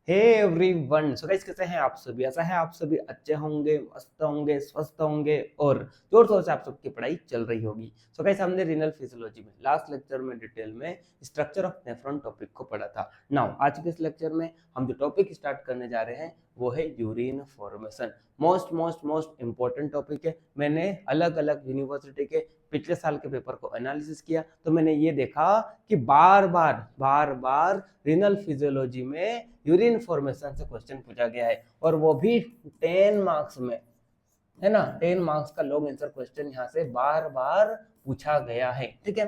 Hey everyone, so guys कैसे हैं आप सभी। ऐसा है आप सभी अच्छे होंगे, मस्त होंगे, स्वस्थ होंगे और जोर शोर से आप सबकी पढ़ाई चल रही होगी। सो गाइस हमने रीनल फिजियोलॉजी में लास्ट लेक्चर में डिटेल में स्ट्रक्चर ऑफ नेफ्रॉन टॉपिक को पढ़ा था। नाउ आज के इस लेक्चर में हम जो टॉपिक स्टार्ट करने जा रहे हैं वो है urine formation. Most most most important topic है। मैंने अलग अलग यूनिवर्सिटी के पिछले साल के पेपर को एनालिसिस किया तो मैंने ये देखा कि बार बार रीनल फिजियोलॉजी में यूरिन फॉर्मेशन से क्वेश्चन पूछा गया है और वो भी 10 मार्क्स में, है ना। 10 मार्क्स का लॉन्ग आंसर क्वेश्चन यहाँ से बार बार पूछा गया है। ठीक है,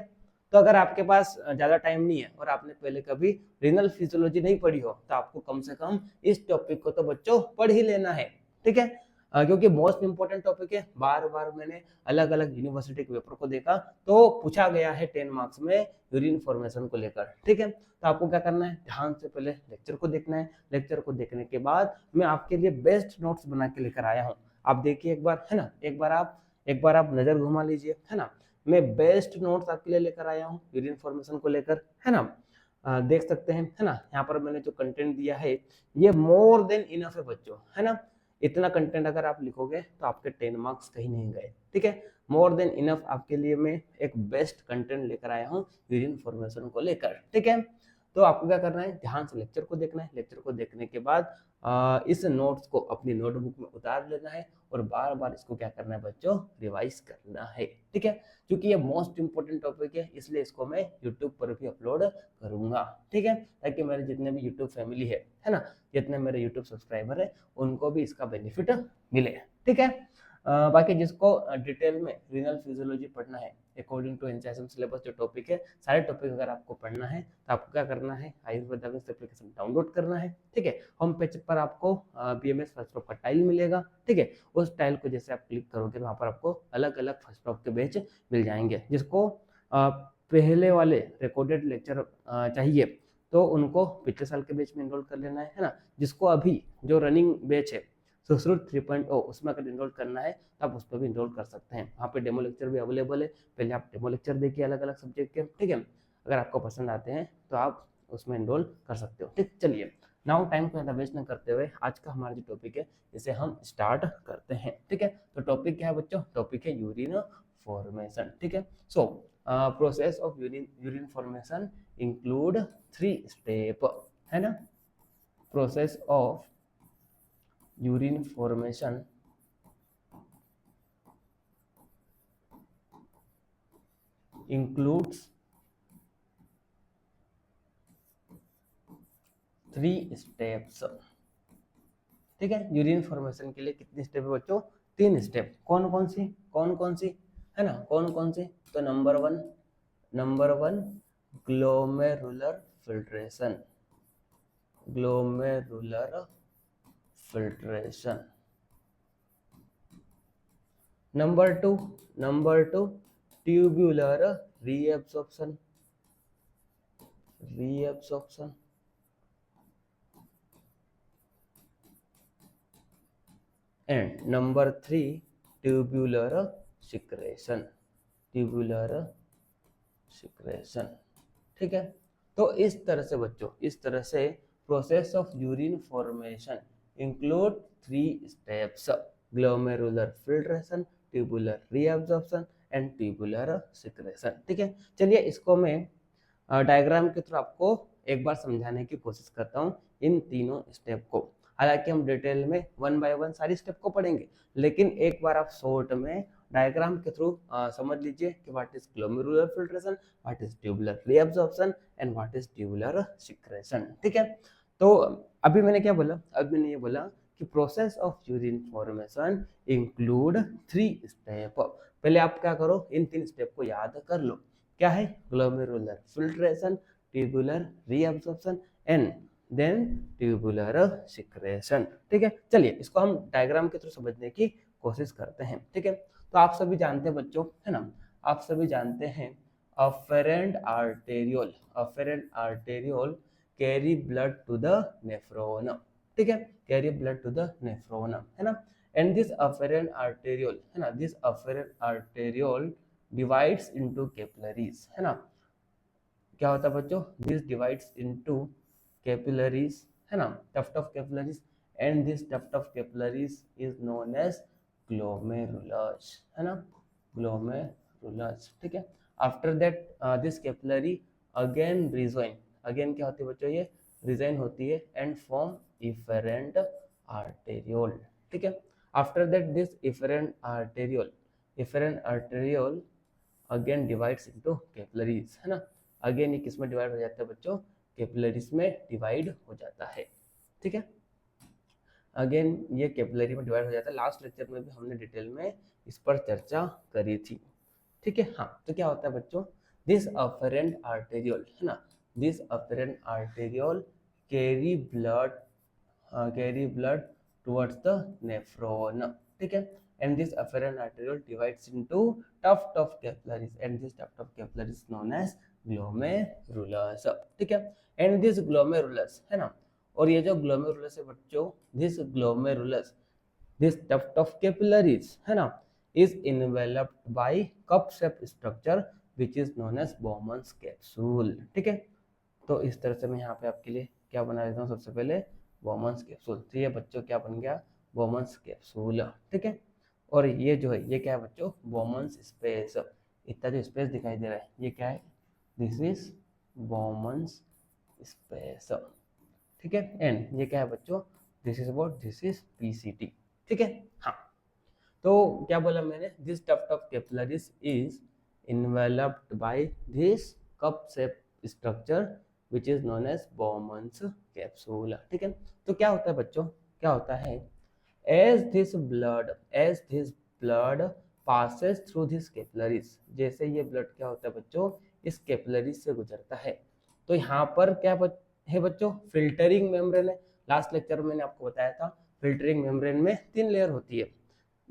तो अगर आपके पास ज्यादा टाइम नहीं है और आपने पहले कभी रीनल फिजियोलॉजी नहीं पढ़ी हो तो आपको कम से कम इस टॉपिक को तो बच्चों पढ़ ही लेना है। ठीक है, क्योंकि मोस्ट इंपॉर्टेंट टॉपिक है। बार बार मैंने अलग अलग यूनिवर्सिटी के पेपर को देखा तो पूछा गया है 10 मार्क्स में यूरिन फॉर्मेशन को लेकर। ठीक है, तो आपको क्या करना है, ध्यान से पहले लेक्चर को देखना है। लेक्चर को देखने के बाद मैं आपके लिए बेस्ट नोट्स बना के लेकर आया हूँ। आप देखिए एक बार, है ना। एक बार आप नजर घुमा लीजिए, है ना। मैं बेस्ट नोट्स आपके लिए लेकर आया हूँ यूरिन फॉर्मेशन को लेकर, है ना। देख सकते हैं, है ना। यहाँ पर मैंने जो कंटेंट दिया है ये मोर देन इनफ है बच्चों, है ना। इतना कंटेंट अगर आप लिखोगे तो आपके 10 मार्क्स कहीं नहीं गए। ठीक है, मोर देन इनफ आपके लिए मैं एक बेस्ट कंटेंट लेकर आया हूँ यूरिन फॉर्मेशन को लेकर। ठीक है, तो आपको क्या करना है, ध्यान से लेक्चर को देखना है। लेक्चर को देखने के बाद इस नोट्स को अपनी नोटबुक में उतार लेना है और बार बार इसको क्या करना है बच्चों, रिवाइज करना है। ठीक है, क्योंकि ये मोस्ट इंपोर्टेंट टॉपिक है इसलिए इसको मैं यूट्यूब पर भी अपलोड करूंगा। ठीक है, ताकि मेरे जितने भी यूट्यूब फैमिली है ना, जितने मेरे यूट्यूब सब्सक्राइबर है उनको भी इसका बेनिफिट मिले। ठीक है, बाकी जिसको डिटेल में रीनल फिजियोलॉजी पढ़ना है अकॉर्डिंग टू एनसीईआरटी सिलेबस जो टॉपिक है, सारे टॉपिक अगर आपको पढ़ना है तो आपको क्या करना है, आयुर्वेदा एप्लीकेशन डाउनलोड करना है। ठीक है, होम पेज पर आपको बीएमएस फर्स्ट प्रॉप का टाइल मिलेगा। ठीक है, उस टाइल को जैसे आप क्लिक करोगे वहां पर आपको अलग अलग फर्स्ट प्रॉप के बैच मिल जाएंगे। जिसको पहले वाले रिकॉर्डेड लेक्चर चाहिए तो उनको पिछले साल के बैच में इनरोल कर लेना है ना। जिसको अभी जो रनिंग बैच है सुश्रुत 3.0 उसमें अगर इनरोल करना है तो आप उस पर भी इनरोल कर सकते हैं। वहाँ पे डेमो लेक्चर भी अवेलेबल है। पहले आप डेमो लेक्चर देखिए अलग अलग सब्जेक्ट के। ठीक है, अगर आपको पसंद आते हैं तो आप उसमें इनरोल कर सकते हो। ठीक, चलिए नाउ टाइम को ज़्यादा वेस्ट न करते हुए आज का हमारा जो टॉपिक है इसे हम स्टार्ट करते हैं। ठीक है, तो टॉपिक क्या है बच्चों, टॉपिक है यूरिन फॉर्मेशन। ठीक है, so process of urine formation include 3 step, है ना। Process of urine formation includes 3 steps। ठीक है, यूरिन फॉर्मेशन के लिए कितनी स्टेप है बच्चों, 3 स्टेप। कौन कौन सी, है ना, कौन कौन सी। तो number one glomerular filtration, glomerular filtration. Number two tubular reabsorption, reabsorption. And number 3 tubular secretion, tubular secretion. ठीक है, तो इस तरह से बच्चों, इस तरह से process of urine formation include 3 steps, glomerular filtration, tubular reabsorption and tubular secretion. ठीक है, चलिए इसको मैं डायग्राम के थ्रू आपको एक बार समझाने की कोशिश करता हूँ इन तीनों स्टेप को। हालांकि हम डिटेल में 1 बाय 1 सारी स्टेप को पढ़ेंगे, लेकिन एक बार आप शॉर्ट में डायग्राम के थ्रू समझ लीजिए कि what is glomerular filtration, what is tubular reabsorption and what is tubular secretion. ठीक है, तो अभी मैंने क्या बोला, अभी मैंने ये बोला कि process of urine formation include 3 step. पहले आप क्या करो, इन 3 स्टेप को याद कर लो। क्या है, glomerular filtration, tubular reabsorption and then tubular secretion. ठीक है, चलिए इसको हम डायग्राम के थ्रू समझने की कोशिश करते हैं। ठीक है, तो आप सभी जानते हैं बच्चों, है ना, आप सभी जानते हैं afferent arteriole, afferent arteriole carry blood to the nephron. ठीक है, carry blood to the nephron, है ना। एंड दिस अफेरेंट आर्टेरियोल, है ना, this afferent arteriole divides into capillaries, है ना। क्या होता है बच्चों, दिस डिवाइड्स इनटू कैपिलरीज, है ना, tuft of capillaries, and this tuft of capillaries is known as glomerulus, है ना, ग्लोमेरुलस, ठीक है। After that this capillary again rejoin, again क्या होती है बच्चों, ये रिजाइन होती है एंड फॉर्म इफेरेंट आर्टेरियोल, ठीक है। After that this efferent arteriole again divides into capillaries, है ना, अगेन ये किस में डिवाइड हो जाता है बच्चों, कैपिलरीज में डिवाइड हो जाता है, ठीक है। अगेन ये कैपिलरी में डिवाइड हो जाता है। लास्ट लेक्चर में भी हमने डिटेल में इस पर चर्चा करी थी, ठीक है। हाँ, तो क्या होता है बच्चों, दिस अफेरेंट आर्टेरियोल, है ना, this afferent arteriole carry blood towards the nephron, ठीक है। And this afferent arteriole divides into tuft of capillaries, and this tuft of capillaries known as glomerulus, ठीक है। एंड दिस ग्लोमेरुलस, है ना, और ये जो ग्लोमेरुलस है बच्चों, this glomerulus, this tuft of capillaries, है ना, is enveloped by cup shaped structure which is known as Bowman's capsule, ठीक है। तो इस तरह से मैं यहाँ पे आपके लिए क्या बना देता हूँ, सबसे पहले Bowman's capsule, तो ये बच्चों क्या बन गया, Bowman's capsule, ठीक है। और ये जो है ये क्या है बच्चों, Bowman's space, इतना जो स्पेस दिखाई दे रहा है ये क्या है, दिस इज Bowman's space, ठीक है। एंड ये क्या है बच्चों, दिस इज PCT, ठीक है। हाँ, तो क्या बोला मैंने, this tuft of capillaries is enveloped by this cup shape structure which is known as Bowman's capsule, ठीक है। तो क्या होता है बच्चों, क्या होता है, as this blood passes through this capillaries, जैसे ये ब्लड क्या होता है बच्चों, इस कैपिलरीज से गुजरता है, तो यहाँ पर क्या है बच्चों, फिल्टरिंग मेम्ब्रेन है। लास्ट लेक्चर में मैंने आपको बताया था फिल्टरिंग मेम्ब्रेन में 3 लेयर होती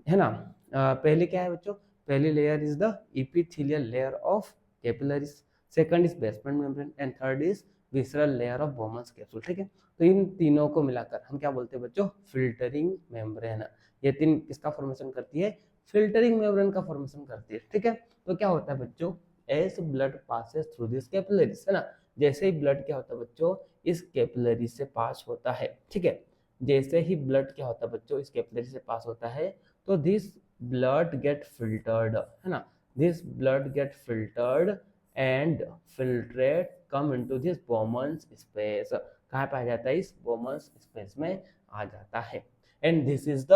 है ना। पहली क्या है बच्चों, पहली layer is the epithelial layer of capillaries, second is basement membrane and third is visceral layer of Bowman's capsule, ठीक है। तो इन तीनों को मिलाकर हम क्या बोलते हैं बच्चों, फिल्टरिंग मेम्ब्रेन। ये तीन किसका फॉर्मेशन करती है, फिल्टरिंग मेम्ब्रेन का फॉर्मेशन करती है, ठीक है। तो क्या होता है बच्चों, as blood passes through this capillaries, है ना, जैसे ही ब्लड क्या होता है बच्चों, इस कैपिलरी से पास होता है, ठीक है, जैसे ही ब्लड क्या होता है बच्चों, इस कैपिलरी से पास होता है, तो दिस ब्लड गेट फिल्टर्ड, है ना, this blood get filtered and filtrate come into this Bowman's space, कहाँ पे आ जाता है, इस बोमन्स स्पेस में आ जाता है। And this is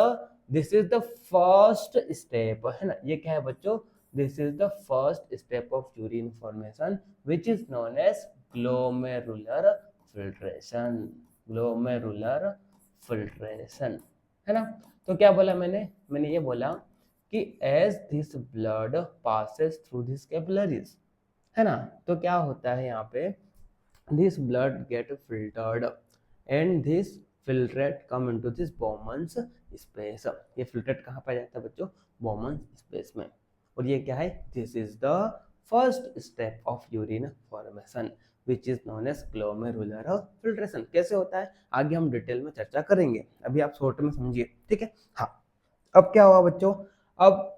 the first step, है ना, ये क्या है बच्चों, this is the first step of urine formation which is known as glomerular filtration, glomerular filtration, है ना। तो क्या बोला मैंने ये बोला कि as this blood passes through this capillaries, है ना, तो क्या होता है यहाँ पे, this blood get filtered and this filtrate come into this Bowman's space, ये फिल्ट्रेट कहाँ पाया जाता है बच्चों, बोमन्स स्पेस में, और ये क्या है, this is the first step of urine formation which is known as glomerular filtration. कैसे होता है आगे हम डिटेल में चर्चा करेंगे, अभी आप शॉर्ट में समझिए, ठीक है। हाँ, अब क्या हुआ बच्चों, अब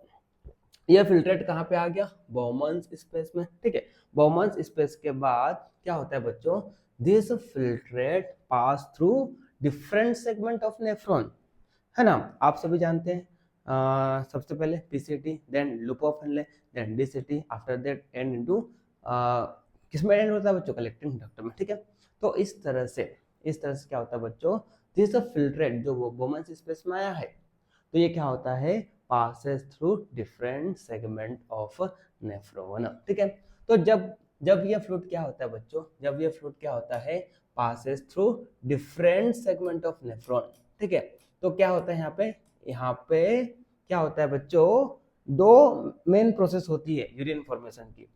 ये फिल्ट्रेट कहाँ पे आ गया, बोमन्स स्पेस में, ठीक है। बोमन्स स्पेस के बाद क्या होता है बच्चों, this filtrate pass through different segment of nephron, है ना, आप सभी जानते हैं, सबसे पहले PCT, then loop of Henle, then DCT, after that and into किसमें एंड होता है बच्चों, कलेक्टिंग डक्ट में, ठीक है। तो इस तरह से क्या होता है बच्चों, दिस फिल्ट्रेट जो बोमन्स स्पेस में आया है, तो ये क्या होता है, passes through different segment of nephron, ठीक है। तो जब ये फ्लूइड क्या होता है बच्चों, जब ये फ्लूइड क्या होता है, passes through different segment of nephron, ठीक है। तो क्या होता है यहाँ पे क्या होता है बच्चों, दो मेन प्रोसेस होती है यूरिन फॉर्मेशन की।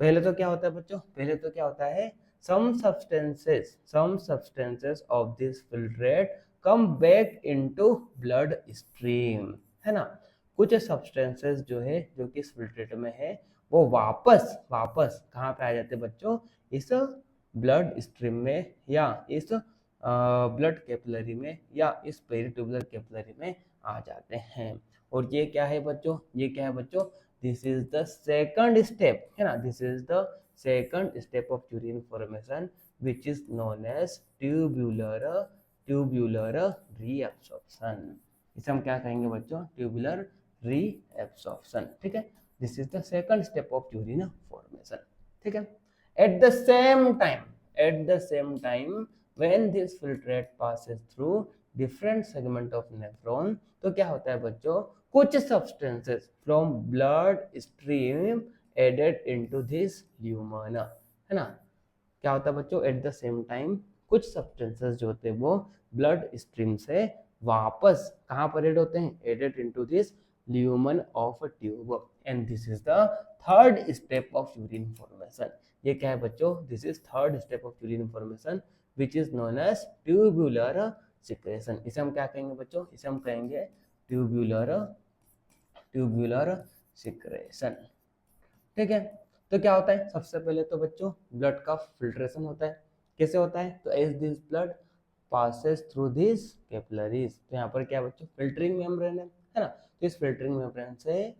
पहले तो क्या होता है बच्चों, पहले तो क्या होता है, some substances of this filtrate come back into blood stream, है ना, कुछ सब्सटेंसेस जो है जो कि इस फिल्ट्रेट में है वो वापस कहाँ पे आ जाते हैं बच्चों, इस ब्लड स्ट्रीम में या इस ब्लड कैपिलरी में या इस पेरिट्यूबुलर कैपिलरी में आ जाते हैं। और ये क्या है बच्चों, ये क्या है बच्चों, this is the second step, है ना, this is the second step of urine formation which is known as tubular reabsorption। इसे हम क्या कहेंगे बच्चों? Tubular reabsorption. ठीक है, this is the second step of urine formation. ठीक है, at the same time when this filtrate passes through different segment of nephron, तो क्या होता है बच्चों? कुछ substances from blood stream added into this lumen, है ना। क्या होता है बच्चों? एट द सेम टाइम कुछ सब्सटेंसेस जो होते हैं वो ब्लड स्ट्रीम से वापस कहाँ पर एड होते हैं? Added into this lumen of a tube, and this is the third step of urine formation. ये क्या है बच्चों? This is third step of urine formation which is known as tubular secretion. इसे हम क्या कहेंगे बच्चों? इसे हम कहेंगे ट्यूबुलर सिक्रेशन। ठीक है, तो क्या होता है? सबसे पहले तो बच्चों ब्लड का फिल्ट्रेशन होता है। कैसे होता है? तो as this blood passes through this capillaries, तो यहाँ पर क्या है बच्चों? फिल्टरिंग मेम्ब्रेन है ना। तो इस फिल्टरिंग मेम्ब्रेन से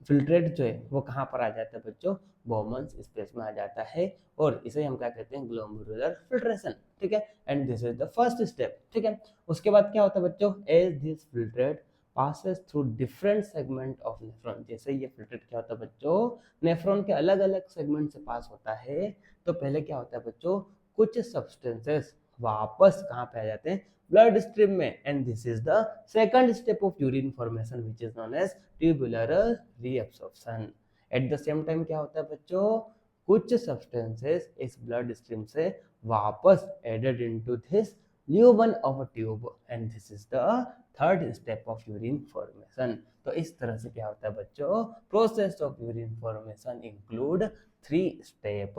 फिल्ट्रेट जो है वो कहाँ पर आ जाता है बच्चों? बोमन्स स्पेस में आ जाता है, और इसे हम क्या कहते हैं? Glomerular filtration. ठीक है, and this is the first step. ठीक है, उसके बाद क्या होता है बच्चों? As this filtrate passes through different segment of nephron, जैसे ये फिल्ट्रेट क्या होता है बच्चों? नेफ्रॉन के अलग अलग सेगमेंट से पास होता है। तो पहले क्या होता है बच्चों? कुछ सब्सटेंसेस वापस कहाँ पे आ जाते हैं? ब्लड स्ट्रीम में, and this is the second step of urine formation which is known as tubular reabsorption. At the same time क्या होता है बच्चों? कुछ सब्सटेंसेस इस ब्लड स्ट्रीम से वापस added into this lumen of a tube, and this is the third step of urine formation. तो इस तरह से क्या होता है बच्चों? Process of urine formation include 3 step.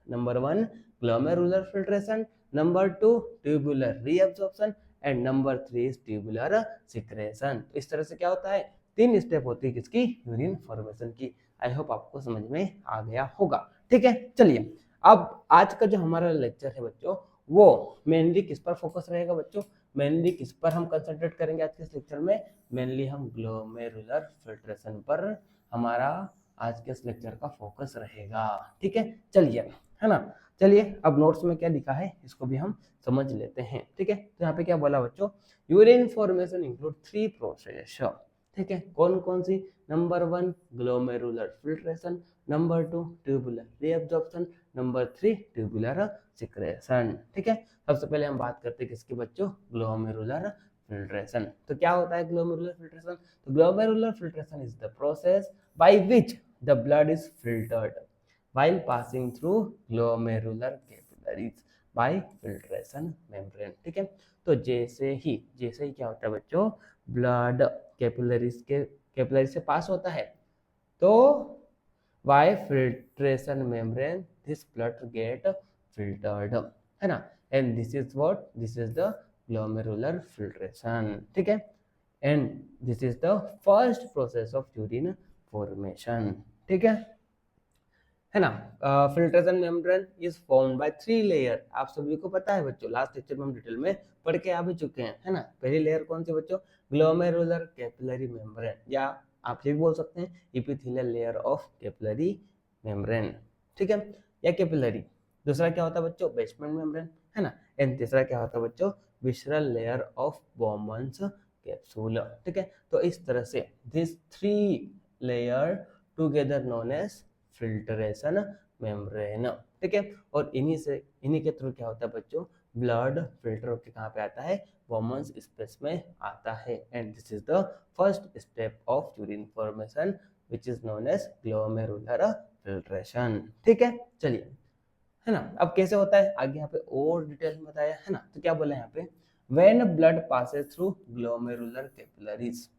Number 1 glomerular filtration, number 2 tubular reabsorption, and number 3 is tubular secretion. इस तरह से क्या होता है? 3 स्टेप होती है किसकी? यूरिन फॉर्मेशन की। आई होप आपको समझ में आ गया होगा। ठीक है, चलिए अब आज का जो हमारा लेक्चर है बच्चों वो मेनली किस पर फोकस रहेगा बच्चों? मेनली किस पर हम कंसंट्रेट करेंगे आज के इस लेक्चर में? मेनली हम ग्लोमेरुलर फिल्ट्रेशन पर हमारा आज के इस लेक्चर का फोकस रहेगा। ठीक है, चलिए, है ना। चलिए अब नोट्स में क्या लिखा है इसको भी हम समझ लेते हैं। ठीक है, तो यहाँ पे क्या बोला बच्चों? Urine formation include 3 process. ठीक है, कौन कौन सी? Number 1 glomerular filtration, number 2 tubular reabsorption, number 3 tubular secretion. ठीक है, सबसे पहले हम बात करते हैं किसकी बच्चों? Glomerular filtration. तो क्या होता है ग्लोमेरुलर फिल्ट्रेशन? तो glomerular filtration is the process by which the blood is filtered while passing through glomerular capillaries by filtration membrane। ठीक है, तो जैसे ही क्या होता है बच्चों? ब्लड कैपिलरी से पास होता है, तो by filtration membrane this blood get filtered, है ना। and this is what? this is the glomerular filtration। ठीक है, and this is the first process of urine formation। ठीक है ना। Filtration membrane is formed by 3 layer. आप सभी को पता है बच्चों, लास्ट लेक्चर में हम डिटेल में पढ़ के आ भी चुके हैं, है ना। पहली लेयर कौन सी बच्चों? ग्लोमेरुलर कैपिलरी मेम्ब्रेन, या आप ये भी बोल सकते हैं epithelial layer of capillary membrane. ठीक है, या कैपिलरी। दूसरा क्या होता है बच्चों? बेसमेंट मेम्ब्रेन, है ना। एंड तीसरा क्या होता है बच्चों? Visceral layer of Bowman's capsule. ठीक है, तो इस तरह से this 3 layer together known as filtration membrane. ठीक है, और इन्हीं के थ्रू क्या होता है बच्चों? ब्लड फिल्टर होकर कहाँ पे आता है? बोमन्स स्पेस में आता है, and this is the first step of urine formation which is known as glomerular filtration. ठीक है, चलिए, है ना। अब कैसे होता है आगे यहाँ पे और डिटेल में बताया, है ना। तो क्या बोला यहाँ पे? When blood passes through glomerular capillaries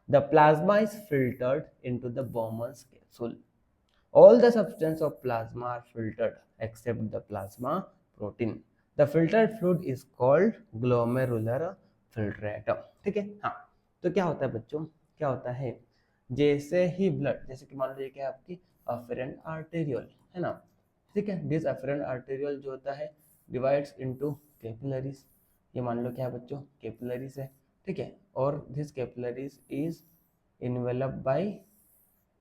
the plasma is filtered into the Bowman's capsule. All the substance of plasma are filtered except the plasma protein. The filtered fluid is called glomerular filtrate। ठीक है, हाँ। तो क्या होता है बच्चों? क्या होता है? जैसे ही ब्लड, जैसे कि मान लीजिए क्या आपकी अफेरेंट आर्टेरियल, है ना। ठीक है, दिस अफेरेंट आर्टेरियल जो होता है डिवाइड्स इनटू कैपिलरीज। ये मान लो क्या है बच्चों? कैपिलरीज है। ठीक है, और this capillaries is enveloped by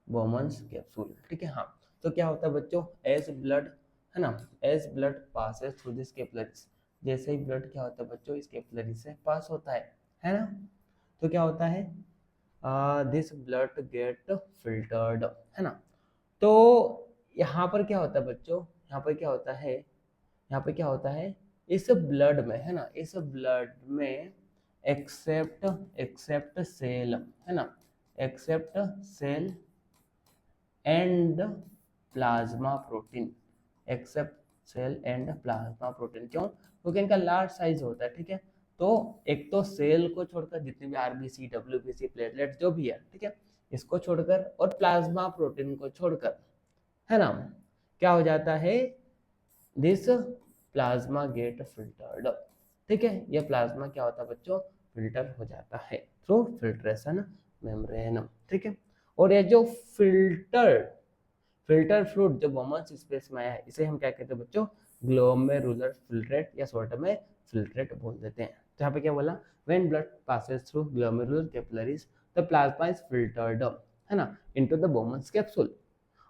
Bowman's capsule. ठीक है, हाँ। तो क्या होता है बच्चों? एज ब्लड, है ना, as blood passes through this capillaries, जैसे ही ब्लड क्या होता है बच्चों इस कैपिलरी से पास होता है ना, तो क्या होता है दिस ब्लड गेट फिल्टर्ड, है ना। तो यहाँ पर क्या होता है बच्चों, यहाँ पर क्या होता है, यहाँ पे क्या होता है इस ब्लड में, है ना, इस ब्लड में एक्सेप्ट एक्सेप्ट सेल, है ना, except cell and plasma protein, except cell and plasma protein, क्यों, क्योंकि इनका लार्ज साइज होता है, ठीक है। तो एक तो सेल को छोड़कर जितने भी आरबीसी, डब्ल्यूबीसी, प्लेटलेट जो भी है, ठीक है, इसको छोड़कर और प्लाज्मा प्रोटीन को छोड़कर, है ना, क्या हो जाता है दिस प्लाज्मा गेट फिल्टर्ड, ठीक है। ये प्लाज्मा क्या होता है बच्चों फिल्टर हो जाता है थ्रू फिल्ट्रेशन मेम्ब्रेन, ठीक है। और ये जो फिल्टर फ्लूइड जो बॉमन्स स्पेस में आया है इसे हम क्या कहते हैं बच्चों ग्लोमेरुलर फिल्ट्रेट या शॉर्ट में फिल्ट्रेट बोल देते हैं। तो यहाँ पे क्या बोला when blood passes through glomerular capillaries the plasma is filtered, है ना, into the Bowman's capsule,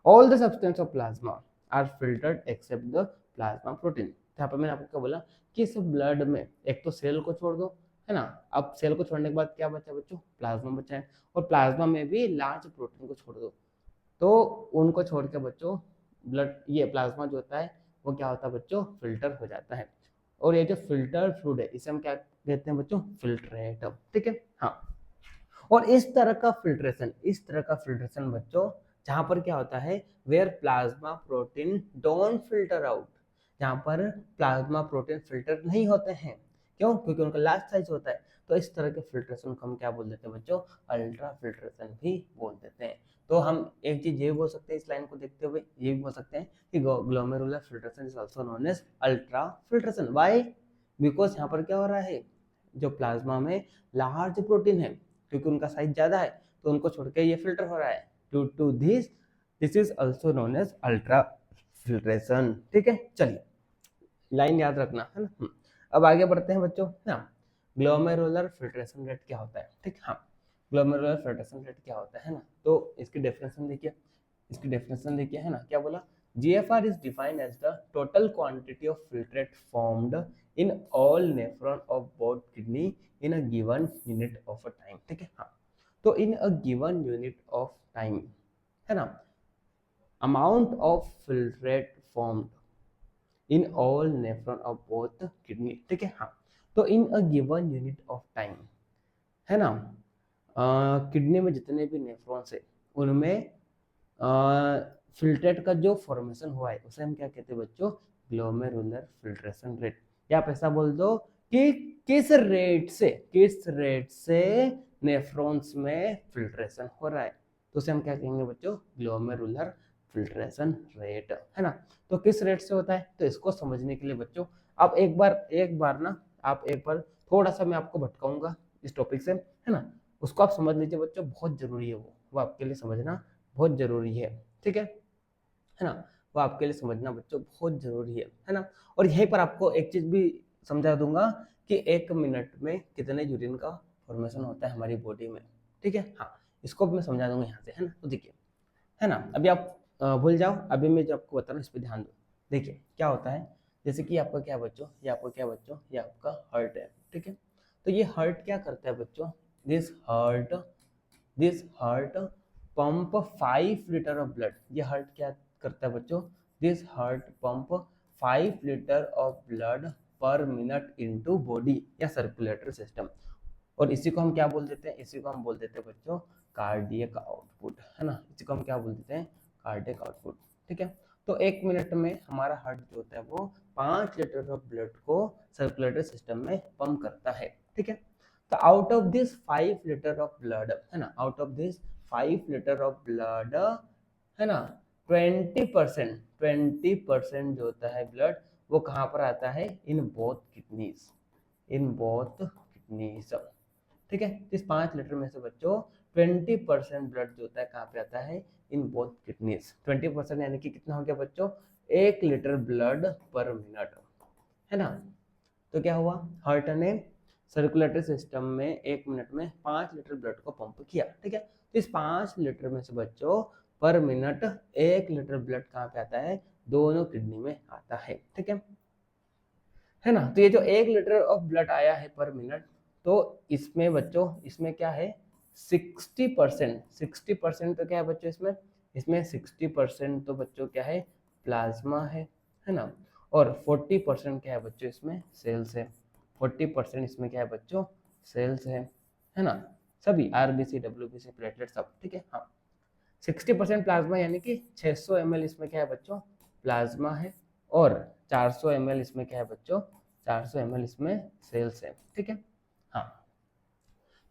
all the substance of plasma are filtered except the plasma protein. यहाँ पर मैंने आपको क्या बोला कि इस ब्लड में एक तो सेल को छोड़ दो, है ना, अब सेल को छोड़ने के बाद क्या बचा बच्चों प्लाज्मा बचा है, और प्लाज्मा में भी लार्ज प्रोटीन को छोड़ दो, तो उनको छोड़ के बच्चों ब्लड ये प्लाज्मा जो होता है वो क्या होता है बच्चों फिल्टर हो जाता है, और ये जो फिल्टर फ्लूइड है इसे हम क्या कहते हैं बच्चों फिल्ट्रेट, ठीक है। हाँ, और इस तरह का फिल्ट्रेशन बच्चों जहां पर क्या होता है where plasma protein don't filter out, जहां पर प्लाज्मा प्रोटीन फिल्टर नहीं होते हैं, क्यों, क्योंकि उनका लार्ज साइज होता है। तो इस तरह के फिल्ट्रेशन को हम क्या बोल देते हैं बच्चों अल्ट्रा फिल्ट्रेशन भी बोल देते हैं। तो हम एक चीज ये बोल सकते हैं इस लाइन को देखते हुए, ये भी बोल सकते हैं कि glomerular filtration is also known as ultra filtration. Why, because यहाँ पर क्या हो रहा है जो प्लाज्मा में लार्ज प्रोटीन है क्योंकि उनका साइज ज्यादा है तो उनको छोड़ के ये फिल्टर हो रहा है, to this is also known as ultra filtration, ठीक है। चलिए लाइन याद रखना, है ना। अब आगे बढ़ते हैं बच्चों ना, ग्लोमेरुलर फिल्ट्रेशन रेट क्या होता है, ठीक। हाँ, ग्लोमेरुलर फिल्ट्रेशन रेट क्या होता है ना, तो इसकी डेफिनेशन देखिए, है ना, क्या बोला GFR is defined as the total quantity of filtrate formed in all nephron of both kidney in a given unit of a time, ठीक है। हाँ, तो in a given unit of time, है ना, amount of filtrate formed in all nephron of both kidney, ठीक है। हाँ, तो in a given unit of time, है ना, किडनी में जितने भी नेफ्रॉन्स है उनमें फिल्ट्रेट का जो फॉर्मेशन हुआ है उसे हम क्या कहते हैं बच्चों ग्लोमेरुलर फिल्ट्रेशन रेट, या आप ऐसा बोल दो कि किस रेट से नेफ्रॉन्स में फिल्ट्रेशन हो रहा है, तो उसे हम क्या कहेंगे बच्चों ग्लोमेरुलर फिल्ट्रेशन रेट, है ना। तो किस रेट से होता है तो इसको समझने के लिए बच्चों आप एक बार ना आप एक बार थोड़ा सा मैं आपको भटकाऊंगा इस टॉपिक से, है ना, उसको आप समझ लीजिए बच्चों, बहुत जरूरी है वो आपके लिए समझना बहुत जरूरी है, ठीक है ना, वो आपके लिए समझना बच्चों बहुत जरूरी है ना। और यहीं पर आपको एक चीज भी समझा दूंगा कि 1 मिनट में कितने यूरिन का फॉर्मेशन होता है हमारी बॉडी में, ठीक है। हाँ, इसको मैं समझा दूंगा यहाँ से, है ना। तो देखिए, है ना, अभी आप भूल जाओ, अभी मैं जो आपको बता रहा हूँ इस पर ध्यान दो। देखिए क्या होता है, जैसे कि आपका क्या बच्चों ये आपका हार्ट है, ठीक है। तो ये हार्ट क्या करता है बच्चों, this heart pump 5 litre of blood, ये हार्ट क्या करता है बच्चों, this heart pump 5 litre of blood पर मिनट इनटू बॉडी या सर्कुलेटरी सिस्टम, और इसी को हम क्या बोल देते हैं, इसी को हम बोल देते हैं बच्चों कार्डियक आउटपुट, है ना, इसी को हम क्या बोल देते हैं कार्डियक आउटपुट, ठीक है। तो 1 मिनट में हमारा हार्ट जो होता है वो 5 लीटर ऑफ ब्लड को सर्कुलेटरी सिस्टम में पंप करता है, ठीक है। तो out of this 5 litre of blood, है ना, out of this 5 litre of blood, है ना, 20% जो होता है ब्लड वो कहाँ पर आता है इन बोथ किडनीज, ठीक है। इस 5 लीटर में से बच्चों 20% ब्लड जो होता है कहाँ पे आता है इन बोथ किडनीज, 20% यानी कि कितना हो गया बच्चों 1 लीटर ब्लड पर मिनट, है ना। तो क्या हुआ हार्ट ने सर्कुलेटरी सिस्टम में 1 मिनट में 5 लीटर ब्लड को पंप किया, ठीक है। तो इस 5 लीटर में से बच्चों पर मिनट 1 लीटर ब्लड कहाँ पे आता है दोनों किडनी में आता है, ठीक है ना। तो ये जो 1 लीटर ऑफ ब्लड आया है पर मिनट, तो इसमें बच्चों इसमें क्या है 60% तो क्या है बच्चों इसमें 60% तो बच्चों क्या है प्लाज्मा है ना। और 40% क्या है बच्चों इसमें सेल्स है। 40% इसमें क्या है बच्चों सेल्स है ना। सभी आरबीसी डब्ल्यूबीसी प्लेटलेट सब, ठीक है। हाँ 60% प्लाज्मा यानी कि 600 ml इसमें क्या है बच्चों प्लाज्मा है, और 400 ml इसमें क्या है बच्चों 400 ml इसमें सेल्स है, ठीक है। हाँ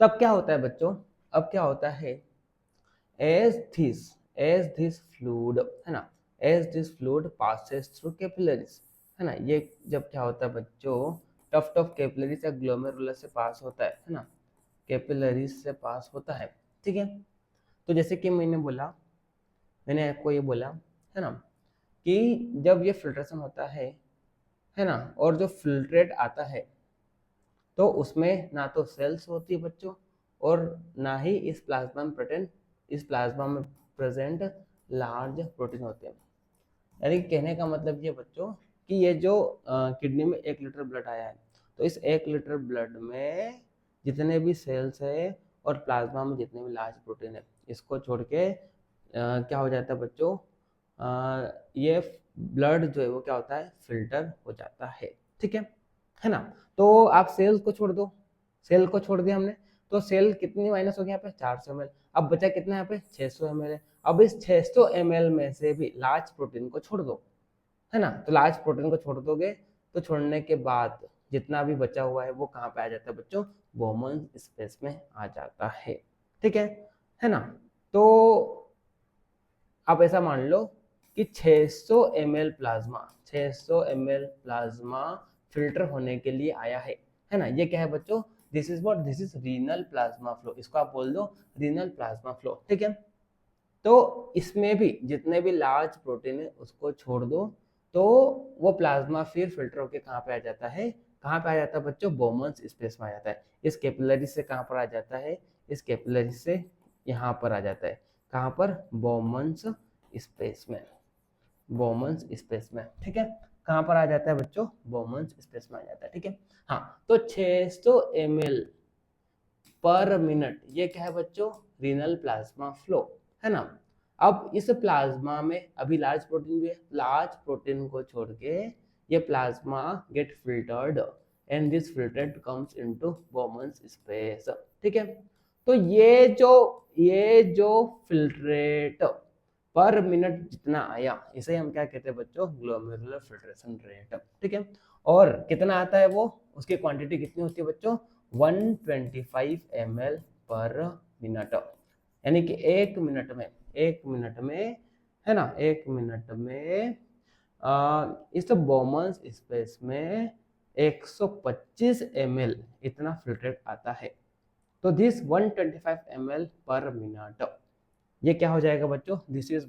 तो अब क्या होता है बच्चों, अब क्या होता है as this fluid है ना, as this fluid passes through capillaries है ना। ये जब क्या होता है बच्चों टफ्ट ऑफ कैपिलरीज या ग्लोमेरुलर से पास होता है ना, कैपिलरीज से पास होता है, ठीक है। तो जैसे कि मैंने आपको ये बोला है ना कि जब ये फिल्ट्रेशन होता है ना, और जो फिल्ट्रेट आता है तो उसमें ना तो सेल्स होती है बच्चों, और ना ही इस प्लाज्मा में प्रेजेंट लार्ज प्रोटीन होते हैं। यानी कि कहने का मतलब ये बच्चों कि ये जो किडनी में 1 लीटर ब्लड आया है, तो इस 1 लीटर ब्लड में जितने भी सेल्स है और प्लाज्मा में जितने भी लार्ज प्रोटीन है, इसको छोड़ के क्या हो जाता है बच्चों ये ब्लड जो है वो क्या होता है फिल्टर हो जाता है, ठीक है ना। तो आप सेल को छोड़ दो, सेल को छोड़ दिया हमने, तो सेल कितनी माइनस हो गया यहाँ पे 400 ml। अब बचा कितना यहाँ पे 600 ml है। अब इस 600 ml में से भी लार्ज प्रोटीन को छोड़ दो है ना, तो लार्ज प्रोटीन को छोड़ दोगे तो छोड़ने के बाद जितना भी बचा हुआ है वो कहाँ पे आ जाता है बच्चों बोमन स्पेस में आ जाता है, ठीक है ना। तो आप ऐसा मान लो कि 600 ml प्लाज्मा फिल्टर होने के लिए आया है ना। ये क्या है बच्चों this is renal plasma flow, इसको आप बोल दो रीनल प्लाज्मा फ्लो, ठीक है। तो इसमें भी जितने भी लार्ज प्रोटीन है उसको छोड़ दो, तो वो प्लाज्मा फिर फिल्टर होके कहाँ पे आ जाता है, कहाँ पे आ जाता है बच्चों बोमन्स स्पेस में आ जाता है। इस कैपिलरी से कहाँ पर आ जाता है, इस कैपिलरी से यहाँ पर आ जाता है, कहाँ पर बोमन्स स्पेस में, बोमन्स स्पेस में, ठीक है। कहाँ पर आ जाता है बच्चों बोमन्स स्पेस में आ जाता है, ठीक है। हाँ तो 600 ml पर मिनट ये क्या है बच्चों रीनल प्लाज्मा फ्लो है ना। अब इस प्लाज्मा में अभी लार्ज प्रोटीन भी है, लार्ज प्रोटीन को छोड़ के ये plasma get filtered and this filtered comes into Bowman's space, ठीक है। तो ये जो फिल्ट्रेट पर मिनट जितना आया इसे हम क्या कहते हैं बच्चों ग्लोमेरुलर फिल्ट्रेशन रेट, ठीक है। और कितना आता है वो उसकी क्वांटिटी कितनी होती है बच्चों 125 ml पर मिनट, यानी कि एक मिनट में है ना, एक मिनट में इस बोमन्स स्पेस में 125 ml इतना फिल्ट्रेट आता है। तो दिस 125 ml पर मिनट ये क्या हो जाएगा बच्चों this is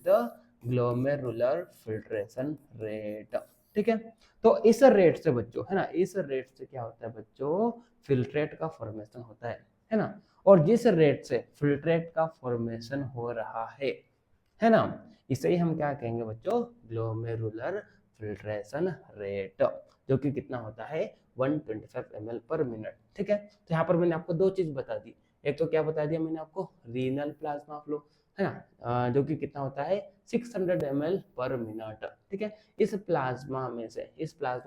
the glomerular filtration rate, ठीक है। तो इस रेट से बच्चों है ना, इस रेट से क्या होता है बच्चों फिल्ट्रेट का फॉर्मेशन होता है ना। और जिस रेट से फिल्ट्रेट का फॉर्मेशन हो रहा है ना, इसे ही हम क्या कहेंगे बच्चों ग्लोमेरुलर फिल्ट्रेशन रेट, जो कि कितना होता है 125 ml पर मिनट, ठीक है। तो यहाँ पर मैंने आपको दो चीज बता दी, एक तो क्या बता दिया मैंने आपको रीनल प्लाज्मा फ्लो है ना, जो कि कितना होता है 600 ml पर मिनट, ठीक है। इस प्लाज्मा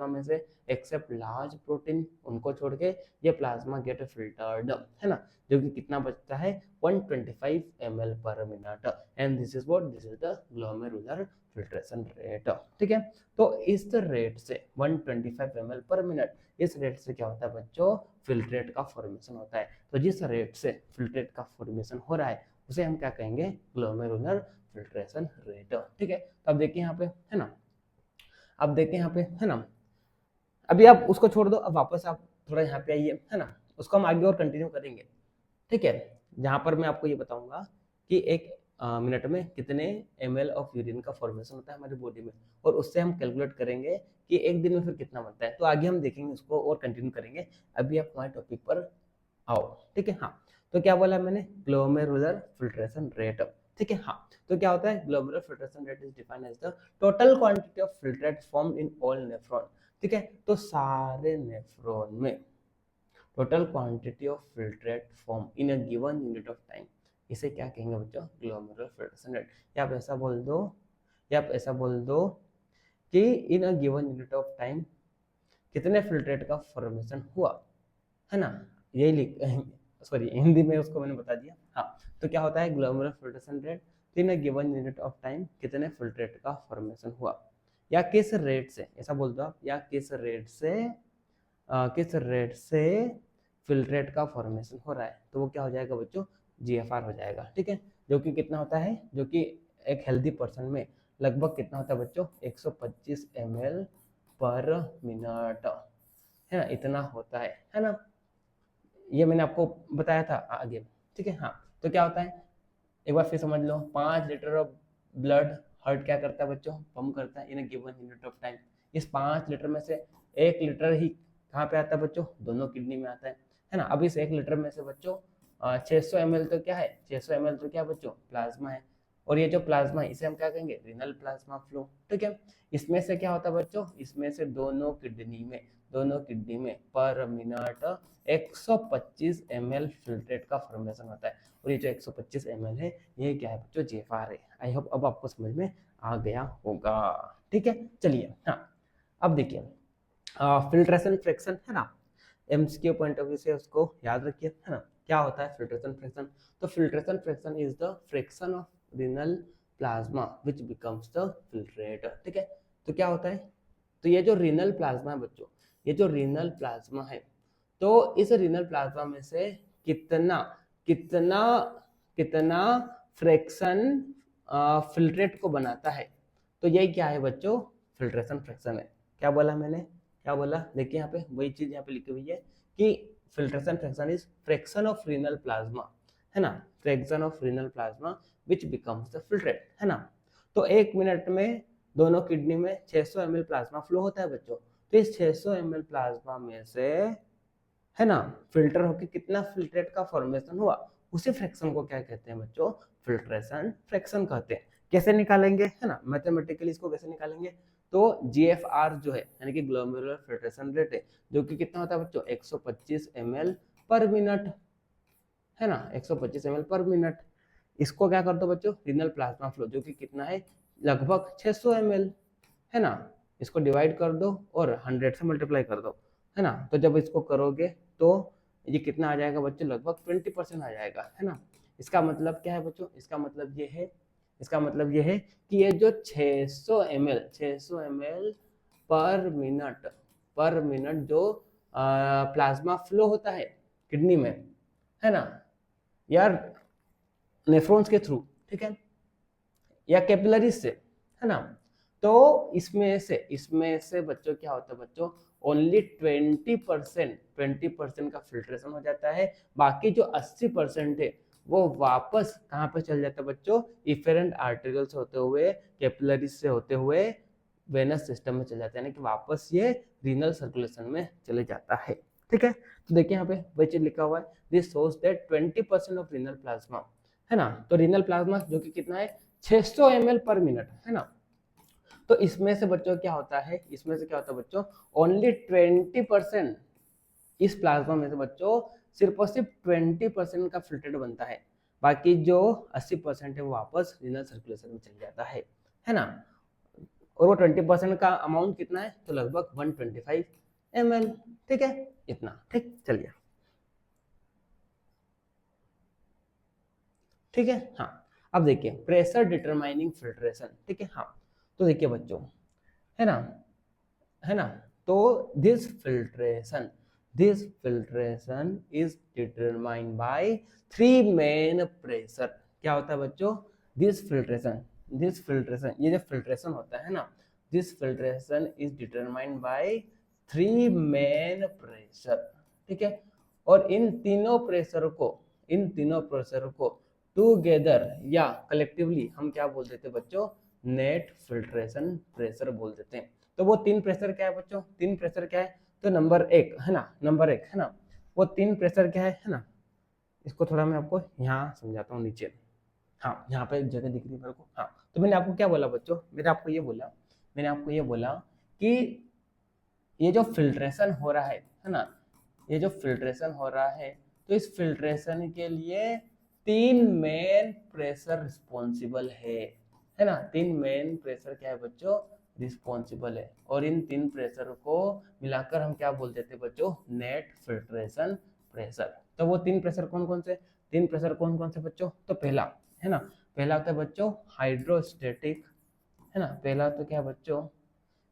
में से एक्सेप्ट लार्ज प्रोटीन उनको छोड़ के ये प्लाज्मा गेट फिल्टर्ड है ना, जो कि कितना बचता है 125 ml पर minute and this is the glomerular filtration rate, ठीक है। तो इस रेट से 125 ml पर मिनट इस रेट से क्या होता है बच्चों फिल्ट्रेट का फॉर्मेशन होता है। तो जिस रेट से फिल्ट्रेट का फॉर्मेशन हो रहा है उसे हम क्या कहेंगे ग्लोमेरुलर फिल्ट्रेशन रेट, ठीक है। तो अब देखिए यहाँ पे है ना, अब देखिए यहाँ पे है ना, अभी आप उसको छोड़ दो, अब वापस आप थोड़ा यहाँ पे आइए है ना, उसको हम आगे और कंटिन्यू करेंगे, ठीक है। जहाँ पर मैं आपको ये बताऊंगा कि एक मिनट में कितने ml ऑफ यूरिन का फॉर्मेशन होता है हमारी बॉडी में, और उससे हम कैलकुलेट करेंगे कि एक दिन में फिर कितना बनता है। तो आगे हम देखेंगे उसको और कंटिन्यू करेंगे, अभी आप हमारे टॉपिक पर आओ, ठीक है। हाँ तो क्या बोला मैंने ग्लोमेरुलर फिल्ट्रेशन रेट, ठीक है। हाँ, तो क्या होता है, glomerular filtration rate is defined as the total quantity of filtrate formed in all nephron, ठीक है। तो सारे नेफ्रॉन में total quantity of filtrate form in a given unit of time, इसे क्या कहेंगे बच्चों, ग्लोमेरुलर फिल्ट्रेशन रेट। या आप ऐसा बोल दो, या आप ऐसा बोल दो कि in a given unit of time कितने फिल्ट्रेट का फॉर्मेशन हुआ, है ना, यही लिख, सॉरी हिंदी में उसको मैंने बता दिया। हाँ, तो क्या होता है glomerular filtration rate, in a given unit of time कितने फिल्ट्रेट का फॉर्मेशन हुआ, या किस रेट से, ऐसा बोल दो आप, या किस रेट से फिल्ट्रेट का फॉर्मेशन हो रहा है, तो वो क्या हो जाएगा बच्चों, जीएफआर हो जाएगा, ठीक है। जो कि कितना होता है, जो कि एक हेल्दी पर्सन में लगभग कितना होता है बच्चों, 125 ml पर मिनट, है ना, इतना होता है ना। ये मैंने आपको बताया था आगे, ठीक है। हाँ, तो क्या होता है, एक बार फिर समझ लो, 5 लीटर ऑफ ब्लड हार्ट क्या करता है बच्चों, पंप करता है in given unit of time. इस 5 लीटर में से 1 लीटर ही कहाँ पे आता है बच्चों, दोनों किडनी में आता है ना। अब इस 1 लीटर में से बच्चों 600 ml तो क्या है, 600 ml तो क्या बच्चों, प्लाज्मा है। और ये जो प्लाज्मा है इसे हम क्या कहेंगे, रिनल प्लाज्मा फ्लो, ठीक है। इसमें से क्या होता है बच्चों, इसमें से दोनों किडनी में पर मिनट 125 ml फिल्ट्रेट का फॉर्मेशन होता है। और ये जो 125 ml है, ये क्या है बच्चों, जीएफआर है। आई होप अब आपको समझ में आ गया होगा, ठीक है। चलिए, हाँ, अब देखिए फिल्ट्रेशन फ्रैक्शन, है ना, एमसीक्यू पॉइंट ऑफ व्यू से उसको याद रखिए, है ना। क्या होता है फिल्ट्रेशन फ्रैक्शन, तो filtration fraction is the fraction of renal plasma which becomes the filtrate, ठीक है। तो क्या होता है, तो ये जो रिनल प्लाज्मा है बच्चों, ये जो रिनल प्लाज्मा है, तो इस रिनल प्लाज्मा में से कितना कितना कितना फ्रैक्शन फिल्ट्रेट को बनाता है, तो यही क्या है बच्चों, फिल्ट्रेशन फ्रैक्शन है। क्या बोला मैंने, क्या बोला, देखिए यहाँ पे वही चीज यहाँ पे लिखी हुई है कि filtration fraction is fraction of renal plasma, है ना, fraction of renal plasma which becomes the filtrate, है ना। तो 1 मिनट में दोनों किडनी में 600 ml प्लाज्मा फ्लो होता है बच्चों। तो इस 600 ml प्लाज्मा में से, है ना, फिल्टर होके कितना फिल्ट्रेट का फॉर्मेशन हुआ, उसी फ्रैक्शन को क्या कहते हैं बच्चों, फिल्ट्रेशन फ्रैक्शन कहते हैं। कैसे निकालेंगे, है ना, मैथमेटिकली इसको कैसे निकालेंगे, तो जीएफआर जो है, यानी कि ग्लोमेरुलर फिल्ट्रेशन रेट है, जो कि कितना होता है बच्चों, 125 ml पर मिनट, है ना, 125 ml पर मिनट। इसको क्या कर दो बच्चों, रिनल प्लाज्मा फ्लो, जो कि कितना है, लगभग 600 ml, है ना। इसको डिवाइड कर दो और 100 से मल्टीप्लाई कर दो, है ना। तो जब इसको करोगे तो ये कितना आ जाएगा बच्चों, लगभग 20% आ जाएगा, है ना। इसका मतलब क्या है बच्चों, इसका मतलब ये है कि ये जो 600 ml पर मिनट जो प्लाज्मा फ्लो होता है किडनी में, है ना, यार नेफ्रॉन्स के थ्रू, ठीक है, या कैपिलरीज से, है ना, तो इसमें से बच्चों क्या होता है बच्चों, ओनली 20% का फिल्ट्रेशन हो जाता है। बाकी जो 80% है वो वापस कहाँ पे चल जाता है बच्चों, इफेरेंट आर्टेरियल से होते हुए, कैपिलरीज से होते हुए वेनस सिस्टम में चल जाता है, यानी कि वापस ये रीनल सर्कुलेशन में चले जाता है, ठीक है। तो देखिए यहाँ पे वही चीज लिखा हुआ है, this shows that 20% of renal plasma, है ना। तो रीनल प्लाज्मा जो कि कितना है, 600 ml पर मिनट, है ना। तो इसमें से बच्चों क्या होता है, इसमें से क्या होता है बच्चों, ओनली 20%, इस प्लाज्मा में से बच्चों सिर्फ और सिर्फ 20% का फिल्ट्रेट बनता है। बाकी जो 80% है वो वापस रीनल सर्कुलेशन में चल जाता है ना। और वो 20% का अमाउंट कितना है, तो लगभग 125 ml, ठीक है, इतना, ठीक। चलिए, ठीक है। हाँ, अब देखिए प्रेशर डिटरमाइनिंग फिल्ट्रेशन, ठीक है। हाँ, तो देखिए बच्चों, है ना, है ना, तो this filtration is determined by 3 main pressure. क्या होता है बच्चों, दिस फिल्ट्रेशन ये जो फिल्ट्रेशन होता है ना, this filtration is determined by 3 main pressure, ठीक है। और इन तीनों प्रेशर को टुगेदर या कलेक्टिवली हम क्या बोल देते हैं बच्चों, नेट फिल्ट्रेशन प्रेशर बोल देते हैं। तो वो 3 प्रेशर क्या है बच्चों, 3 प्रेशर क्या है, तो नंबर 1, है ना, नंबर 1, है ना, वो 3 प्रेशर क्या है ना, इसको थोड़ा मैं आपको यहाँ समझाता हूँ नीचे, हाँ, यहाँ पे एक जगह दिख रही है मेरे को। हाँ, तो मैंने आपको क्या बोला बच्चों, मैंने आपको ये बोला कि ये जो फिल्ट्रेशन हो रहा है ना, ये जो फिल्ट्रेशन हो रहा है, तो इस फिल्ट्रेशन के लिए 3 मेन प्रेशर रिस्पॉन्सिबल है ना। 3 मेन प्रेशर क्या है बच्चों, रिस्पॉन्सिबल है। और इन 3 प्रेशर को मिलाकर हम क्या बोल देते हैं बच्चों, नेट फिल्ट्रेशन प्रेशर। तो वो 3 प्रेशर कौन कौन से, 3 प्रेशर कौन कौन से बच्चों, तो पहला है ना, पहला होता है बच्चों हाइड्रोस्टेटिक, है ना। पहला तो क्या है बच्चों,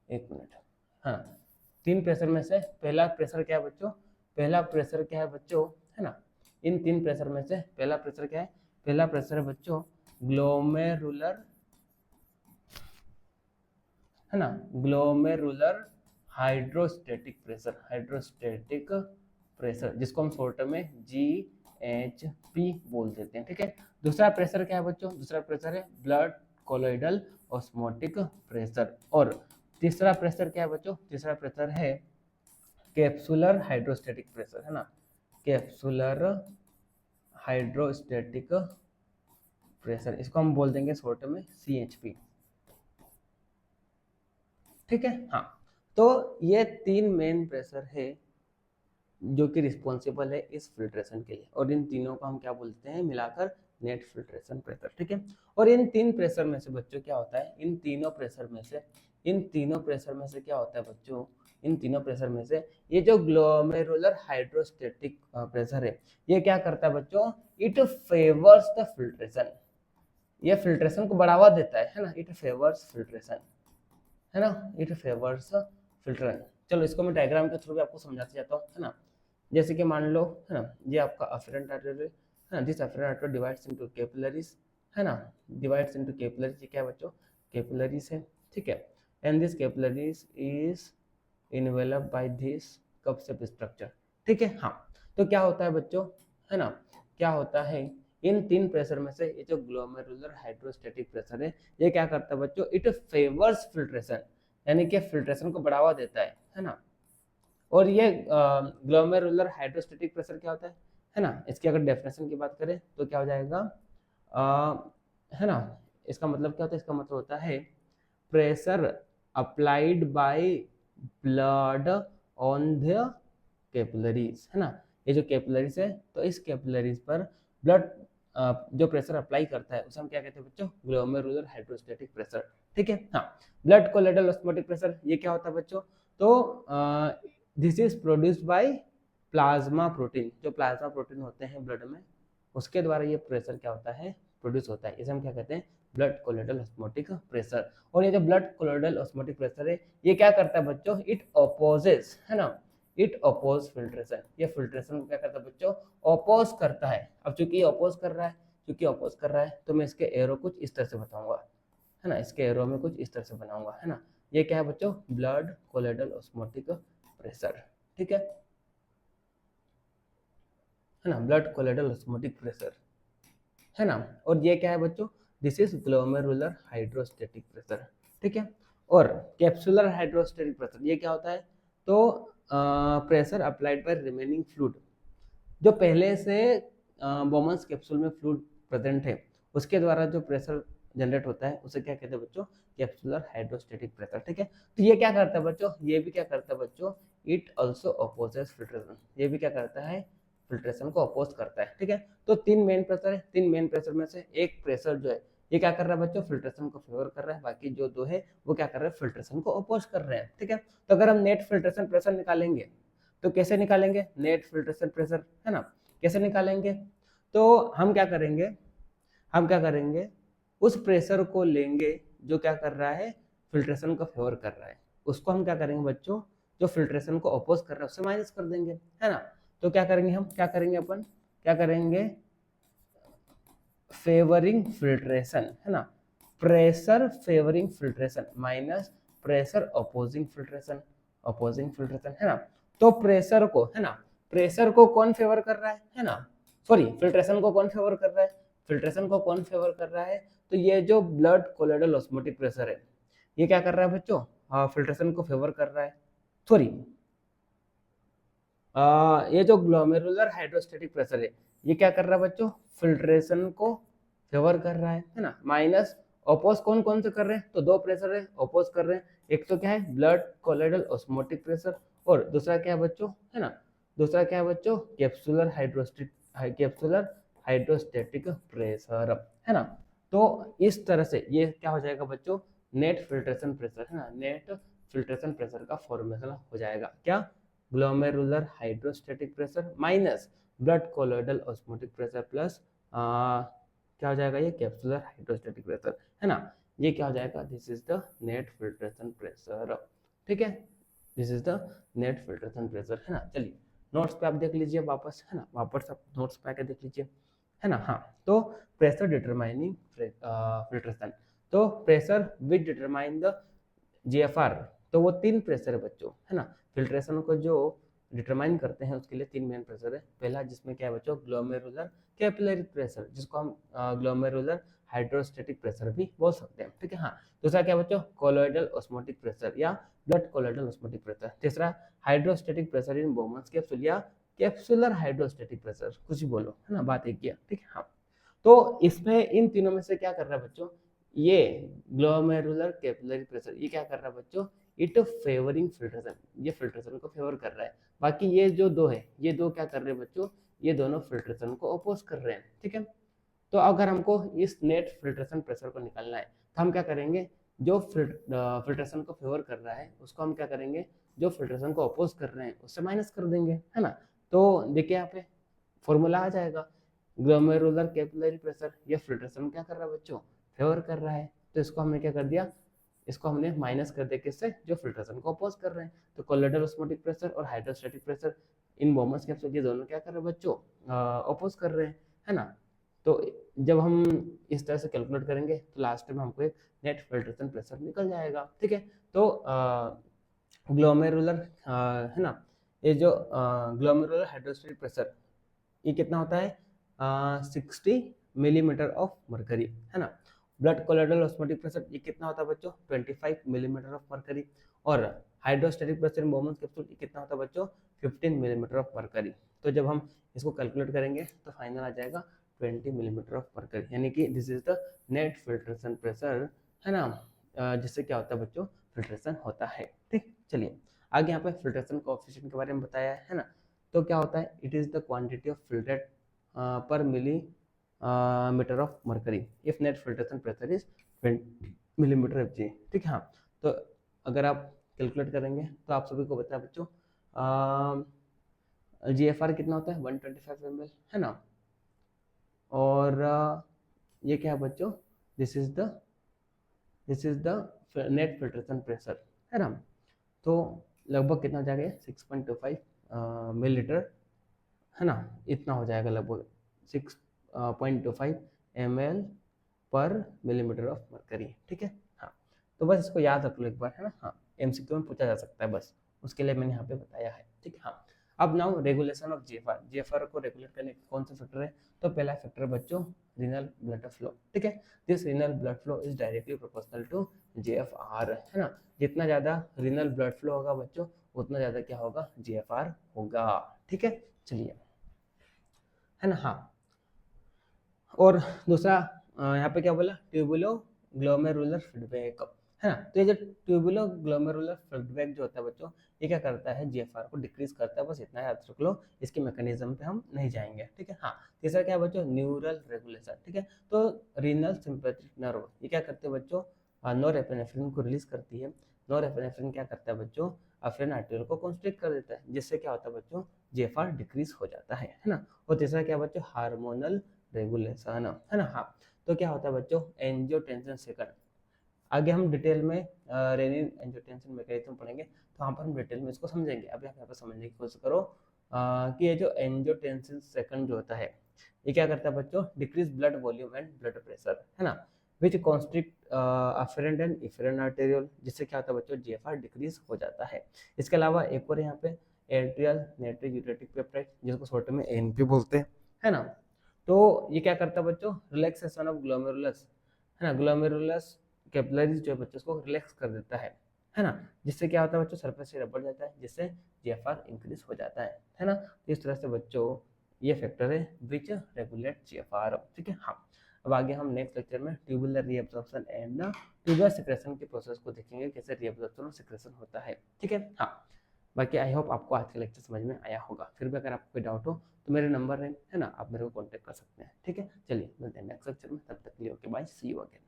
एक मिनट, हाँ, 3 प्रेशर में से पहला प्रेशर क्या है बच्चों, पहला प्रेशर क्या है बच्चों, है ना। इन 3 प्रेशर में से पहला प्रेशर क्या है, पहला प्रेशर है बच्चों ग्लोमेरुलर, है ना, glomerular hydrostatic pressure, hydrostatic pressure, जिसको हम शॉर्ट में GHP बोल देते हैं, ठीक है। दूसरा प्रेशर क्या है बच्चों, दूसरा प्रेशर है ब्लड कोलोइडल ऑस्मोटिक प्रेशर। और तीसरा प्रेशर क्या है बच्चों, तीसरा प्रेशर है कैप्सुलर हाइड्रोस्टेटिक प्रेशर, है ना, कैप्सुलर हाइड्रोस्टेटिक प्रेशर, इसको हम बोल देंगे शॉर्ट में CHP, ठीक है। हाँ, तो ये 3 मेन प्रेशर है जो कि रिस्पॉन्सिबल है इस फिल्ट्रेशन के लिए, और इन तीनों को हम क्या बोलते हैं मिलाकर, नेट फिल्ट्रेशन प्रेशर, ठीक है। और इन 3 प्रेशर में से बच्चों क्या होता है, इन तीनों प्रेशर में से, इन तीनों प्रेशर में से क्या होता है बच्चों, इन तीनों प्रेशर में से ये जो ग्लोमेरुलर हाइड्रोस्टेटिक प्रेशर है, ये क्या करता है बच्चों, इट फेवर्स द फिल्ट्रेशन, ये फिल्ट्रेशन को बढ़ावा देता है ना, इट फेवर्स फिल्ट्रेशन, है ना, इट फेवर्स फिल्ट्रेशन। चलो इसको मैं डायग्राम के थ्रू भी आपको समझाते जाता हूँ, है ना। जैसे कि मान लो, है ना, ये आपका अफेरेंट आर्टरी है ना, this afferent artery divides into capillaries, है ना, डिवाइड्स इनटू कैपिलरीज, ये क्या है बच्चों, कैपिलरीज है, ठीक है। And this capillaries is enveloped by this cup shape structure, ठीक है। हाँ, तो क्या होता है बच्चों, है ना, क्या होता है, इन 3 प्रेशर में से ये जो ग्लोमेरुलर हाइड्रोस्टेटिक प्रेशर है, ये क्या करता है बच्चों, इट फेवर्स फिल्ट्रेशन, यानी कि फिल्ट्रेशन को बढ़ावा देता है ना। और ये ग्लोमेरुलर हाइड्रोस्टेटिक प्रेशर क्या होता है ना, इसकी अगर डेफिनेशन की बात करें तो क्या हो जाएगा, है ना, इसका मतलब क्या होता है, इसका मतलब होता है pressure applied by blood on the capillaries, है ना। ये जो कैपिलरीज है, तो इस कैपिलरीज पर ब्लड जो प्रेशर अप्लाई करता है उसे हम क्या कहते हैं बच्चों, ग्लोमेरुलर हाइड्रोस्टेटिक प्रेशर, ठीक है। हाँ, ब्लड कोलेडल ऑस्मोटिक प्रेशर, ये क्या होता है बच्चों, तो this is produced by plasma protein, जो प्लाज्मा प्रोटीन होते हैं ब्लड में, उसके द्वारा ये प्रेशर क्या होता है, प्रोड्यूस होता है, इसे हम क्या कहते हैं, ब्लड कोलेडल ऑस्मोटिक प्रेशर। और ये जो ब्लड कोलेडल ऑस्मोटिक प्रेशर है, ये क्या करता है बच्चों, इट अपोजेस, है ना, इट अपोज फिल्ट्रेशन, ये फिल्ट्रेशन को क्या करता है बच्चों, अपोज करता है। अब चूंकि अपोज कर रहा है, क्योंकि अपोज कर रहा है, तो मैं इसके एरो कुछ इस तरह से बताऊंगा, है ना, इसके एरो में कुछ इस तरह से बनाऊंगा, है ना। ये क्या है बच्चों, ब्लड कोलेडल ऑस्मोटिक प्रेशर, ठीक है ना, ब्लड कोलेडल ऑस्मोटिक प्रेशर, है ना। और ये क्या है बच्चों, this is glomerular hydrostatic pressure, ठीक है। और कैप्सुलर हाइड्रोस्टेटिक प्रेशर, ये क्या होता है, तो pressure applied by remaining fluid, जो पहले से बोमन्स कैप्सूल में फ्लूइड प्रेजेंट है, उसके द्वारा जो प्रेशर जनरेट होता है उसे क्या कहते हैं बच्चों, कैप्सुलर हाइड्रोस्टेटिक प्रेशर, ठीक है। तो ये क्या करता है बच्चों, ये भी क्या करता है बच्चों, इट ऑल्सो अपोजेस फिल्ट्रेशन, ये भी क्या करता है, फिल्ट्रेशन को अपोज करता है, ठीक है। तो 3 मेन प्रेशर है, 3 मेन प्रेशर में से एक प्रेशर जो है, ये क्या कर रहा है बच्चों, फिल्ट्रेशन को फेवर कर रहा है, बाकी जो 2 है वो क्या कर रहे हैं, फिल्ट्रेशन को अपोज कर रहे हैं, ठीक है। तो अगर हम नेट फिल्ट्रेशन प्रेशर निकालेंगे तो कैसे निकालेंगे, नेट फिल्ट्रेशन प्रेशर, है ना, कैसे निकालेंगे, तो हम क्या करेंगे, हम क्या करेंगे, उस प्रेशर को लेंगे जो क्या कर रहा है, फिल्ट्रेशन को फेवर कर रहा है, उसको हम क्या करेंगे बच्चों, जो फिल्ट्रेशन को अपोज कर रहा है उससे माइनस कर देंगे, है ना। तो क्या करेंगे हम, क्या करेंगे अपन, क्या करेंगे, फेवरिंग फिल्ट्रेशन, है ना, pressure favouring filtration minus pressure opposing filtration, opposing filtration, है ना। तो प्रेशर को, है ना, प्रेशर को कौन फेवर कर रहा है ना, सॉरी, फिल्ट्रेशन को कौन फेवर कर रहा है, फिल्ट्रेशन को कौन फेवर कर रहा है, तो ये जो ब्लड कोलेडल ऑस्मोटिक प्रेशर है, ये क्या कर रहा है बच्चों, फिल्ट्रेशन को फेवर कर रहा है, सॉरी, ये जो ग्लोमेरुलर हाइड्रोस्टेटिक प्रेशर है, ये क्या कर रहा है बच्चों, फिल्ट्रेशन को फेवर कर रहा है ना, माइनस ओपोज कौन कौन से कर रहे हैं, तो दो प्रेशर है ओपोज कर रहे हैं, एक तो क्या है ब्लड कोलाइडल ऑस्मोटिक प्रेशर, और दूसरा क्या है बच्चों, है ना, दूसरा क्या है बच्चों, कैप्सुलर हाइड्रोस्टेटिक प्रेशर, है ना। तो इस तरह से ये क्या हो जाएगा बच्चों, नेट फिल्ट्रेशन प्रेशर, है ना, नेट फिल्ट्रेशन प्रेशर का फॉर्मेशन हो जाएगा, क्या, glomerular hydrostatic pressure minus blood colloidal osmotic pressure plus क्या हो जाएगा, ये कैप्सुलर हाइड्रोस्टेटिक प्रेशर, है ना, ये क्या हो जाएगा, this is the net filtration pressure, ठीक है, this is the net filtration pressure, है ना। चलिए नोट्स पे आप देख लीजिए वापस, है ना, वापस आप नोट्स पे आके देख लीजिए, है ना। हाँ, तो प्रेशर डिटरमाइनिंग फिल्ट्रेशन, तो pressure which determine the GFR, तो वो तीन प्रेशर है बच्चों, है ना, फिल्ट्रेशन को जो डिटरमाइन करते हैं उसके लिए तीन मेन प्रेशर है। पहला जिसमें क्या है बच्चों, ग्लोमेरुलर कैपिलरी प्रेशर, जिसको हम ग्लोमेरुलर हाइड्रोस्टेटिक प्रेशर भी बोल सकते हैं, ठीक है। हाँ, दूसरा क्या बच्चों, कोलोइडल ऑस्मोटिक प्रेशर या ब्लड कोलोइडल ऑस्मोटिक प्रेशर। तीसरा hydrostatic pressure in Bowman's capsule या कैप्सुलर हाइड्रोस्टेटिक प्रेशर, कुछ भी बोलो, है ना, बात एक ही है, ठीक है। हाँ, तो इसमें इन तीनों में से क्या कर रहा है बच्चों, ये ग्लोमेरुलर कैपिलरी प्रेशर ये क्या कर रहा है बच्चों, इट फेवरिंग फिल्ट्रेशन, ये फिल्ट्रेशन को फेवर कर रहा है। बाकी ये जो दो है, ये दो क्या कर रहे हैं बच्चों, ये दोनों फिल्ट्रेशन को अपोज कर रहे हैं, ठीक है। तो अगर हमको इस नेट फिल्ट्रेशन प्रेशर को निकालना है तो हम क्या करेंगे, जो फिल्ट्रेशन को फेवर कर रहा है उसको हम क्या करेंगे, जो फिल्ट्रेशन को अपोज कर रहे हैं उससे माइनस कर देंगे, है ना। तो देखिए यहाँ पे फॉर्मूला आ जाएगा, ग्लोमेरुलर कैपिलरी प्रेशर, ये फिल्ट्रेशन क्या कर रहा है बच्चों, फेवर कर रहा है, तो इसको हमने क्या कर दिया, इसको हमने माइनस कर दिया, किससे, जो फिल्ट्रेशन को अपोज कर रहे हैं। तो कोलोइडल ऑस्मोटिक प्रेशर और हाइड्रोस्टैटिक प्रेशर इन बोमस कैप्सूल ये दोनों क्या कर रहे हैं बच्चों, अपोज कर रहे हैं, है ना। तो जब हम इस तरह से कैलकुलेट करेंगे तो लास्ट में हमको एक नेट फिल्ट्रेशन प्रेशर निकल जाएगा, ठीक है। तो ग्लोमेरुलर है ना, ये जो ग्लोमेरुलर हाइड्रोस्टैटिक प्रेशर ये कितना होता है, 60 मिलीमीटर ऑफ मरकरी, है ना। ब्लड कोलोइडल ऑस्मोटिक प्रेशर ये कितना होता है बच्चों, 25 मिलीमीटर ऑफ मरकरी, और hydrostatic pressure in Bowman's capsule ये कितना होता है बच्चों, 15 मिलीमीटर ऑफ मरकरी। तो जब हम इसको कैलकुलेट करेंगे तो फाइनल आ जाएगा 20 मिलीमीटर ऑफ मरकरी, यानी कि this is the net filtration pressure, है ना, जिससे क्या होता है बच्चों, फिल्ट्रेशन होता है, ठीक। चलिए आगे यहाँ पे फिल्ट्रेशन कोएफिशिएंट के बारे में बताया है ना। तो क्या होता है, it is the quantity of filtrate per millimetre of mercury if net filtration pressure is 20 millimetre F G, ठीक है। हाँ, तो अगर आप कैलकुलेट करेंगे तो आप सभी को पता है बच्चों, जी एफ आर कितना होता है 125 ml, है ना। और ये क्या है बच्चों, this is the net filtration pressure, है ना। तो लगभग कितना हो जाएगा, 6.25 मिलीलीटर, है ना, इतना हो जाएगा लगभग 6.25 ml पर मिलीमीटर ऑफ मरकरी, ठीक है। हाँ, तो बस इसको याद रख लो एक बार, है ना। हाँ, एमसीक्यू में पूछा जा सकता है, बस उसके लिए मैंने यहाँ पे बताया है, ठीक है। हाँ, अब now regulation of GFR, GFR को रेगुलेट करने के कौन सा फैक्टर है, तो पहला फैक्टर बच्चों रीनल ब्लड फ्लो, ठीक है। This renal blood flow is directly proportional to GFR, है ना। जितना ज़्यादा रीनल ब्लड फ्लो होगा बच्चों उतना ज़्यादा क्या होगा, जीएफआर होगा, ठीक है। चलिए, है ना। हाँ, और दूसरा यहाँ पे क्या बोला, ट्यूबुलो ग्लोमेरुलर फीडबैक, है ना। तो ये जो ट्यूबुलो ग्लोमेरुलर फीडबैक जो होता है बच्चों, ये क्या करता है, जीएफआर को डिक्रीज करता है, बस इतना याद रख लो, इसके मैकेनिज्म पे हम नहीं जाएंगे, ठीक है। हाँ, तीसरा क्या है बच्चों, न्यूरल रेगुलेशन, ठीक है। तो रीनल सिंपैथेटिक नर्व ये क्या करते हैं बच्चों, नॉरएपिनेफ्रिन को रिलीज करती है। नॉरएपिनेफ्रिन क्या करता है बच्चों, अफ्रीन आर्टेरियल को कॉन्स्ट्रिक्ट कर देता है, जिससे क्या होता है बच्चों, जीएफआर डिक्रीज हो जाता है ना। और तीसरा क्या बच्चों, हार्मोनल रेगुलेशन, है ना। हाँ, तो क्या होता है बच्चों, एंजियोटेंसिन सेकंड, आगे हम डिटेल में रेनिन एंजियोटेंसिन मैकेनिज्म पढ़ेंगे तो वहाँ पर हम डिटेल में इसको समझेंगे। अभी आप यहाँ पर समझने की कोशिश करो कि ये जो एंजियोटेंसिन सेकंड जो होता है ये क्या करता है बच्चों, decrease blood volume and blood pressure, है ना, which constrict afferent and efferent arteriole, जिससे क्या होता है बच्चों, जीएफआर डिक्रीज हो जाता है। इसके अलावा एक और यहाँ पे एट्रियल नाइट्रिक यूरेटिक पेप्टाइड, जिसको शॉर्ट में एएनपी बोलते हैं, है ना। तो ये क्या करता है बच्चों, रिलैक्सेशन ऑफ ग्लोमेरुलस, है ना, ग्लोमेरुलस कैपिलरीज जो है बच्चों को रिलैक्स कर देता है ना, जिससे क्या होता है बच्चों, सरफेस से रबड़ जाता है, जिससे जीएफआर इंक्रीज हो जाता है ना। इस तरह से बच्चों ये फैक्टर है विच रेगुलेट जीएफआर, ठीक है। हाँ, अब आगे हम नेक्स्ट लेक्चर में tubular reabsorption and tubular secretion के प्रोसेस को देखेंगे, कैसे रीअब्जॉर्प्शन और सिक्रेशन होता है। ठीक है, हाँ। बाकी आई होप आपको आज का लेक्चर समझ में आया होगा। फिर भी अगर आपको कोई डाउट हो तो मेरे नंबर है ना, आप मेरे को कॉन्टेक्ट कर सकते हैं। ठीक है, चलिए मिलते हैं नेक्स्ट लेक्चर में, तब तक के लिए okay bye, see you again.